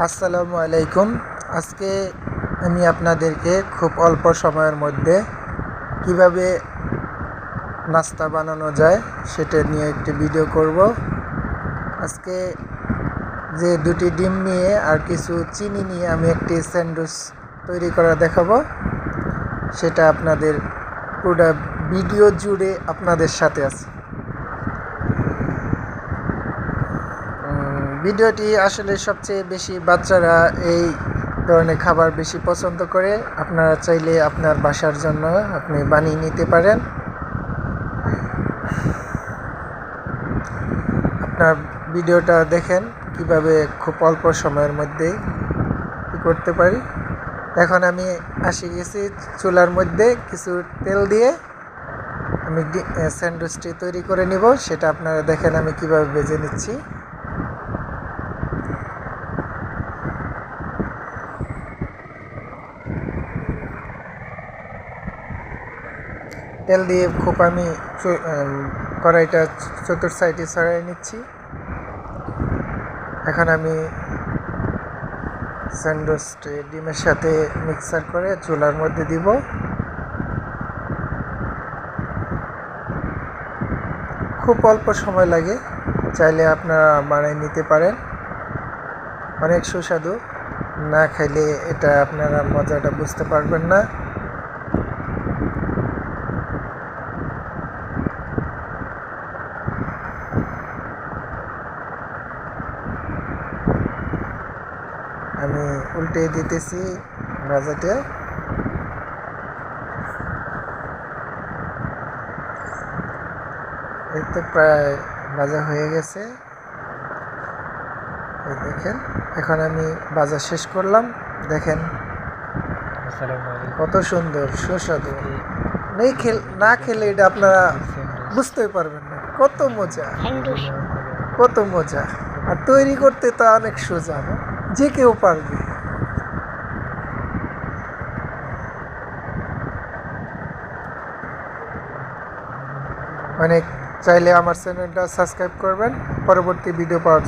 আসসালামু আলাইকুম। আজকে আমি আপনাদেরকে খুব অল্প সময়ের মধ্যে কিভাবে নাস্তা বানানো যায় সেটা নিয়ে একটি ভিডিও করব। আজকে যে দুটি ডিম নিয়ে আর কিছু চিনি নিয়ে আমি একটি স্যান্ডউইচ তৈরি করা দেখাবো। সেটা আপনাদের পুরো ভিডিও জুড়ে আপনাদের সাথে আছে। ভিডিওটি আসলে সবচেয়ে বেশি বাচ্চারা এই ধরনের খাবার বেশি পছন্দ করে। আপনারা চাইলে আপনার বাসার জন্য আপনি বানিয়ে নিতে পারেন। আপনার ভিডিওটা দেখেন কিভাবে খুব অল্প সময়ের মধ্যেই করতে পারি। এখন আমি গেছি চুলার মধ্যে কিছু তেল দিয়ে আমি স্যান্ডউইচটি তৈরি করে নিব। সেটা আপনারা দেখেন আমি কিভাবে ভেজে নিচ্ছি। তেল দিয়ে খুব আমি কড়াইটা চতুর সাইডে ছড়াই নিচ্ছি। এখন আমি স্যান্ডউইচটি ডিমের সাথে মিক্সার করে চুলার মধ্যে দিব। খুব অল্প সময় লাগে, চাইলে আপনারা বানিয়ে নিতে পারেন। অনেক সুস্বাদু, না খাইলে এটা আপনারা মজাটা বুঝতে পারবেন না। আমি উল্টে দিতেছি ভাজাটা। এই তো প্রায় ভাজা হয়ে গেছে, দেখেন। এখন আমি ভাজা শেষ করলাম, দেখেন কত সুন্দর সুস্বাদু। না খেলে এটা আপনারা বুঝতে পারবেন না কত মজা, কত মজা। আর তৈরি করতে তো অনেক সোজা, যে কেউ পারবে। চাইলে আমার চ্যানেলটা সাবস্ক্রাইব করবেন পরবর্তী ভিডিও পাওয়ার জন্য।